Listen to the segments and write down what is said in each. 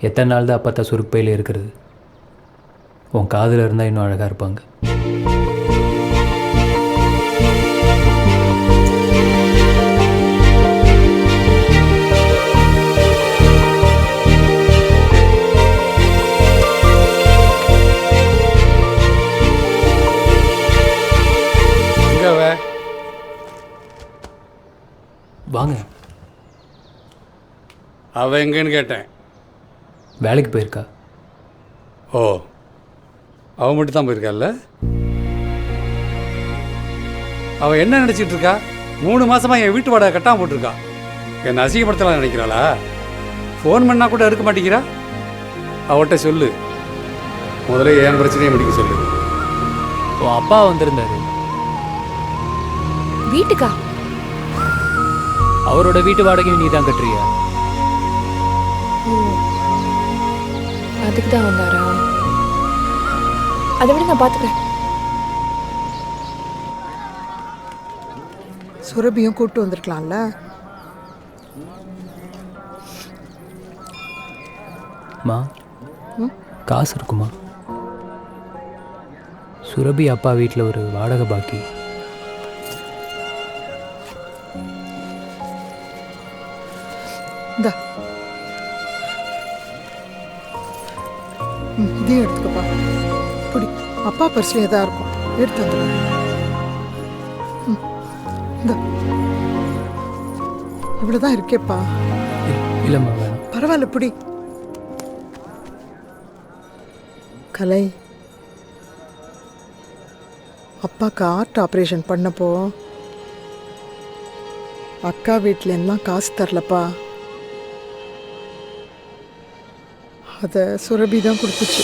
எத்தனை நாள் தான் அப்பா சுருப்பையில் இருக்கிறது? உன் காதில் இருந்தால் இன்னும் அழகாக இருப்பாங்க. வாங்க. அவ எங்கன்னு கேட்டேன். வேலைக்கு போயிருக்கா. ஓ, அவ மட்டும் தான் போயிருக்காள்ல? அவ என்ன நினைச்சிட்டு இருக்கா? 3 மாசமா என் வீட்டு வாடகை கட்டாம போட்டிருக்கா. என்னை அசிங்கப்படுத்தலாம் நினைக்கிறாளா? ஃபோன் பண்ணா கூட எடுக்க மாட்டேங்கிறா. அவட்ட சொல்லு, முதல்ல என் பிரச்சனையை முடிக்க சொல்லு. உன் அப்பா வந்திருந்தாரு வீட்டுக்கா? அவரோட வீட்டு வாடகையும் நீ தான் கட்டுறியா? அதுக்கு தான் வந்தாரா? அதை விட நான் பார்த்துக்கிறேன். சுரபியும் கூப்பிட்டு வந்திருக்கலாம்ல. மா, காசு இருக்குமா? சுரபி அப்பா வீட்டில் ஒரு வாடகை பாக்கி. இந்த இதையும் எடுத்துக்கப்பா. பிடி, அப்பா பர்ஸ்லேயே தான் இருக்கும், எடுத்து வந்துடுறேன். இந்த இவ்வளோதான் இருக்கேப்பா. இல்லைம்மா வேணும். பரவாயில்ல, பிடி. கலை, அப்பாவுக்கு ஹார்ட் ஆப்ரேஷன் பண்ணப்போ அக்கா வீட்டிலேருந்துலாம் காசு தரலப்பா. அதை சுரபி தான் கொடுத்துச்சு.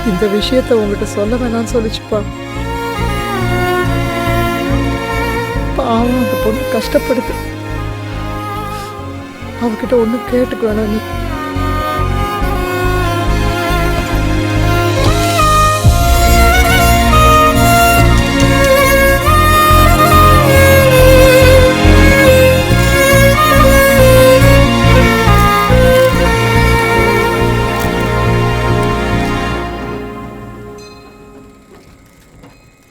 இந்த விஷயத்தை உங்ககிட்ட சொல்ல வேணாம்னு சொல்லிச்சுப்பா. பாவம், அந்த பொண்ணு கஷ்டப்படுது. அவகிட்ட ஒன்றும் கேட்டுக்க வேணாம் நீ.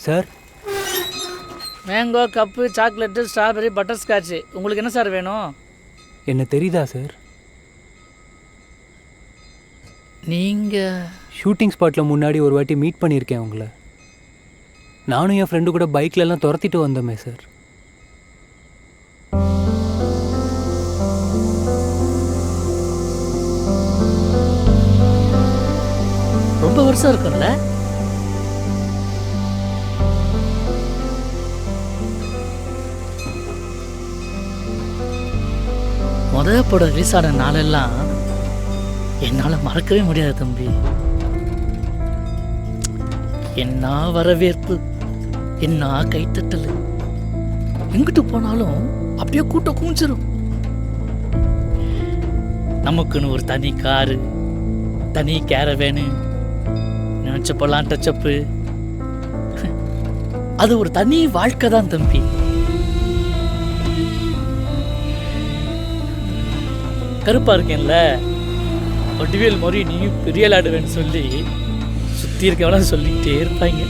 Sir, mango, cup, chocolate, strawberry, butterscotch. உங்களுக்கு என்ன சார் வேணும்? என்ன தெரியுதா சார்? நீங்கள் ஷூட்டிங் ஸ்பாட்டில் முன்னாடி ஒரு வாட்டி மீட் பண்ணியிருக்கேன் உங்களை. நானும் என் ஃப்ரெண்டு கூட பைக்லலாம் துரத்திட்டு வந்தோமே சார். ரொம்ப வருஷம் இருக்கும்ல? முதல் படம் ரிலீஸ் ஆன நாளெல்லாம் என்னால் மறக்கவே முடியாது தம்பி. என்ன வரவேற்பு, என்ன கைத்தட்டல். எங்கிட்டு போனாலும் அப்படியே கூட்டம் குமிச்சிரும். நமக்குன்னு ஒரு தனி காரு, தனி கேரவேனு, நினச்சப்பெல்லாம் டச்சப்பு. அது ஒரு தனி வாழ்க்கை தான் தம்பி. கருப்பா இருக்கேன்ல, வடிவேல் மாதிரி நீயும் பெரிய ஆடுவேன்னு சொல்லி சுற்றி இருக்கவெல்லாம் சொல்லிக்கிட்டே இருப்பாங்க.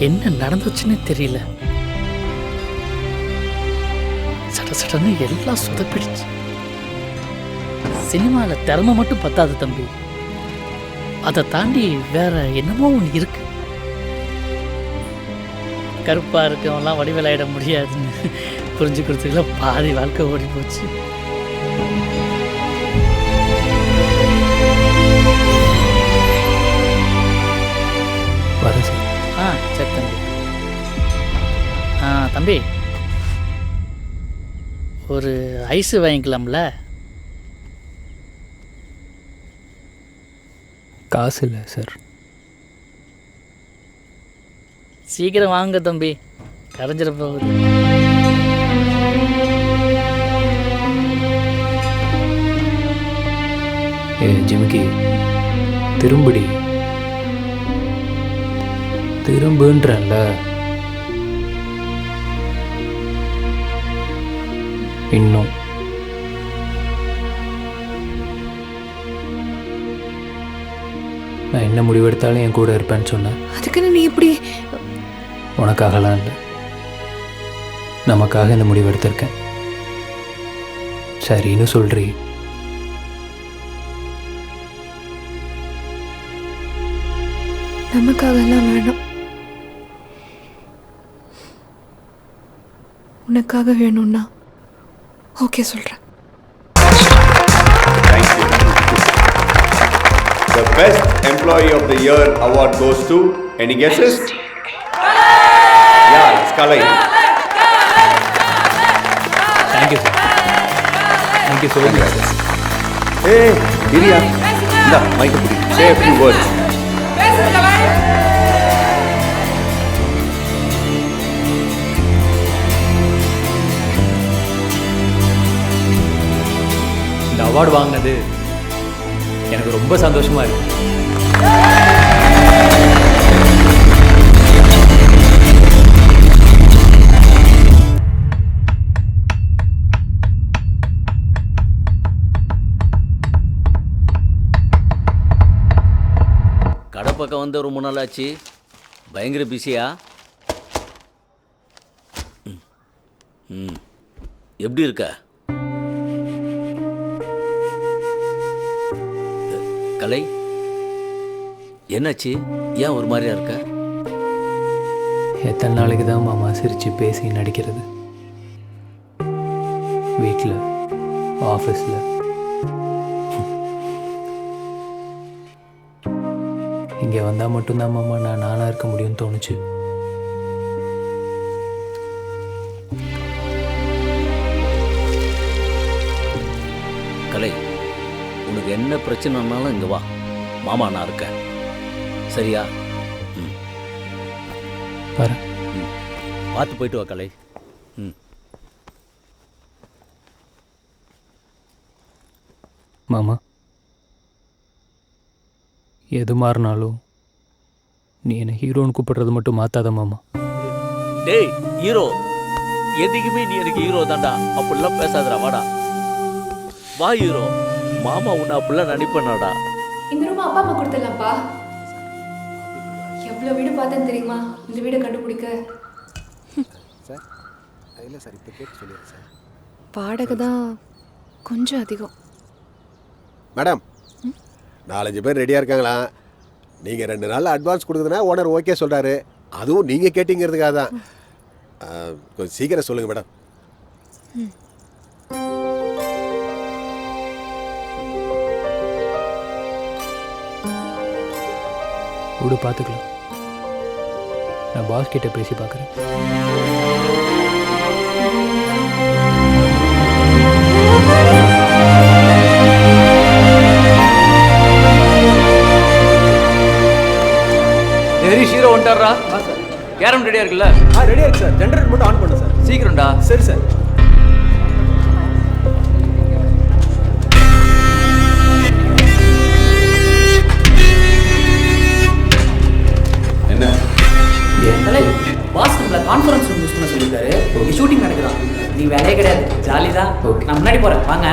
என்ன நடந்துச்சுன்னு தெரியல. சடன்னு எல்லாம் சுதப்பிடுச்சு. சினிமாவில் திறமை மட்டும் பத்தாது தம்பி, அதை தாண்டி வேற என்னமோ ஒன்று இருக்கு. கருப்பாக இருக்கவங்களாம் வடிவேலாயிட முடியாதுன்னு புரிஞ்சு கொடுத்துக்கல. பாதி வாழ்க்கை ஓடி போச்சு. வரேன் சார். சரி தம்பி. தம்பி, ஒரு ஐஸு வாங்கிக்கலாம்ல? காசு இல்லை சார். சீக்கிரம் வாங்க தம்பி, கரைஞ்சிட போகுது. விக்கி, திரும்புடி. திரும்புன்றல. இன்னும் நான் என்ன முடிவெடுத்தாலும் என் கூட இருப்பேன்னு சொன்னேன். அதுக்குன்னு நீ இப்படி உனக்காகலாம் இல்லை, நமக்காக இந்த முடிவெடுத்திருக்கேன். சரின்னு சொல்றீ. நமக்காகலாம் வேணாம், உனக்காக வேணும்னா ஓகே சொல்கிறேன். Thank you. The best employee of the year award goes to, any guesses? Yeah, it's Kalai. Thank you sir. Thank you so much. Hey, Diriya. Inda, mic pudi. Say a few words. இந்த award வாங்கினது எனக்கு ரொம்ப சந்தோஷமா இருக்கு. கடை பக்கம் வந்து ரொம்ப நாள் ஆச்சு. பயங்கர பிஸியா? ம், எப்படி இருக்க கலை? என்னாச்சு? ஏன் ஒரு மாதிரியா இருக்க? எத்தனை நாளைக்கு தான் மாமா சிரித்து பேசி நடிக்கிறது? வீட்டில், ஆஃபீஸில். இங்கே வந்தால் மட்டும்தான் மாமா நான் நானாக இருக்க முடியும்னு தோணுச்சு. கலை, உனக்கு என்ன பிரச்சனைனாலும் இங்கே வா, மாமா நான் இருக்கேன். சரியா? ம், வரேன். பார்த்து போயிட்டு வா கலை. ம். மாமா, எது மாறினாலும் நீ என்னை ஹீரோன்னு கூப்பிடுறது மட்டும் மாத்தாத மாமா. டேய் ஹீரோ, எதுக்குமே நீ எனக்கு ஹீரோ தான்டா. அப்படிலாம் பேசாதடா, வாடா. வா ஹீரோ, மாமா உன்னை அப்படிலாம் நினைப்பேனாடா. இந்த ரூம் அப்பா அம்மா கொடுத்துடலாம்ப்பா. எவ்வளோ வீடு பார்த்தேன்னு தெரியுமா இந்த வீடை கண்டுபிடிக்க? வாடகை தான் கொஞ்சம் அதிகம். மேடம், 4-5 பேர் ரெடியாக இருக்காங்களா? நீங்கள் 2 நாள் அட்வான்ஸ் கொடுக்குதுன்னா ஓனர் ஓகே சொல்கிறாரு. அதுவும் நீங்கள் கேட்டிங்கிறதுக்காக தான். கொஞ்சம் சீக்கிரம் சொல்லுங்கள் மேடம். விடு, பார்த்துக்கலாம். நான் பாஸ் கிட்ட பேசி பார்க்குறேன். ஹரிஷ் ஹீரோ வந்துட்டாரா? கேரம் ரெடியா இருக்குல்ல? ரெடியா இருக்கு சார். ஜெனரேட்டர் மட்டும் ஆன் பண்ணு சார். சீக்கிரம்டா. சரி சார். என்ன? கலை, பாஸ் நம்மள கான்ஃபரன்ஸ் ரூம் யூஸ் பண்ண சொல்லியிருக்காரு. இங்கே ஷூட்டிங் நடக்குதான். நீ வேலையே கிடையாது, ஜாலி தான். நான் முன்னாடி போகிறேன், வாங்க.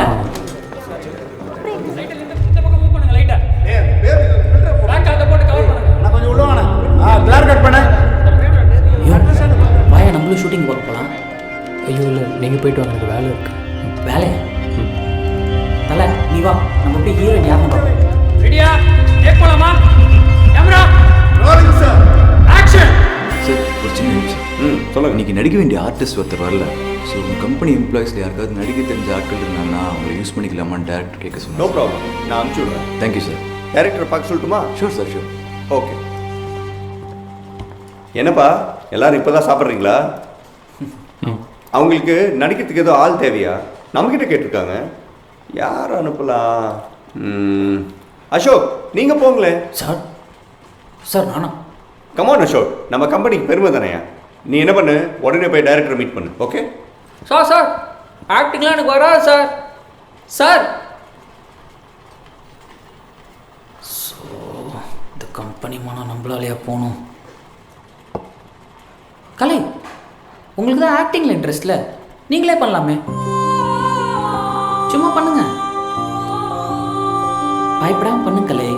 கொஞ்சம் உள்ள வாங்க. கிளார் கட் பண்ண. வாயா, நம்மளும் ஷூட்டிங் பார்க்க போகலாம். ஐயோ இல்லை, நீங்கள் போயிட்டு வாங்க, எனக்கு வேலை இருக்கு. வேலையா? தலை, நீ வா, நம்ம போய் ஹீரோயின் யாருன்னு பார்ப்போம். ரெடியா? டேக் போலாமா? Camera rolling sir. Action. Sir, ஒரு சின்ன நிமிஷம். சொல்லுங்க. இன்னைக்கு நடிக்க வேண்டிய ஆர்டிஸ்ட் ஒருத்தர் வரல. ஸோ உங்கள் கம்பெனி எம்ப்ளாயிஸில் யாருக்காவது நடிக்க தெரிஞ்ச ஆட்கள் இருந்தாங்கன்னா அவங்களை யூஸ் பண்ணிக்கலாமான்னு டேரக்டர் கேட்க நோ சொன்னேன். ப்ராப்ளம், நான் அனுப்பிச்சி விடுறேன். Thank you sir. டேரக்டர் பார்க்க சொல்லட்டுமா? Sure sir, sure. ஓகே. என்னப்பா எல்லாரும் இப்போ தான் சாப்பிட்றீங்களா? அவங்களுக்கு நடிக்கிறதுக்கு ஏதோ ஆள் தேவையா? நம்மக்கிட்ட கேட்டிருக்காங்க. யார் அனுப்பலாம்? அசோக், நீங்கள் போங்களேன். சார், சார் நானா? கமான் அசோக், நம்ம கம்பெனிக்கு பெருமை தானேயா. நீ என்ன பண்ணு, உடனே போய் டைரக்டரை மீட் பண்ணு. ஓகே சார், ஆக்டிங்லாம் எனக்கு வராது சார். சார் பண்ணிமானா நம்மளாலையா போகணும். கலை, உங்களுக்கு தான் ஆக்டிங்கில் இன்ட்ரெஸ்ட்ல, நீங்களே பண்ணலாமே. சும்மா பண்ணுங்க, பயப்படாம பண்ணுங்க கலை.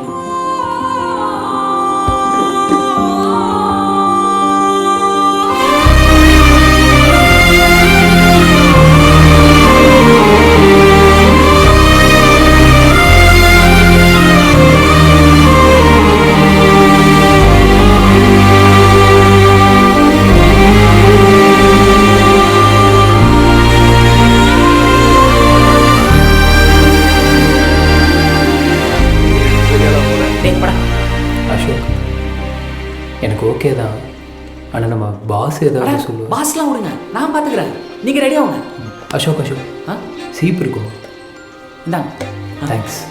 அசோக், எனக்கு ஓகே தான். ஆனால் நம்ம பாஸ் ஏதாவது சொல்லுவோம். பாஸ்லாம் விடுங்க, நான் பார்த்துக்கிறேன். நீங்கள் ரெடியாகுங்க. அசோக், அசோக், சீப் இருக்கும். இந்தாங்க. தேங்க்ஸ்.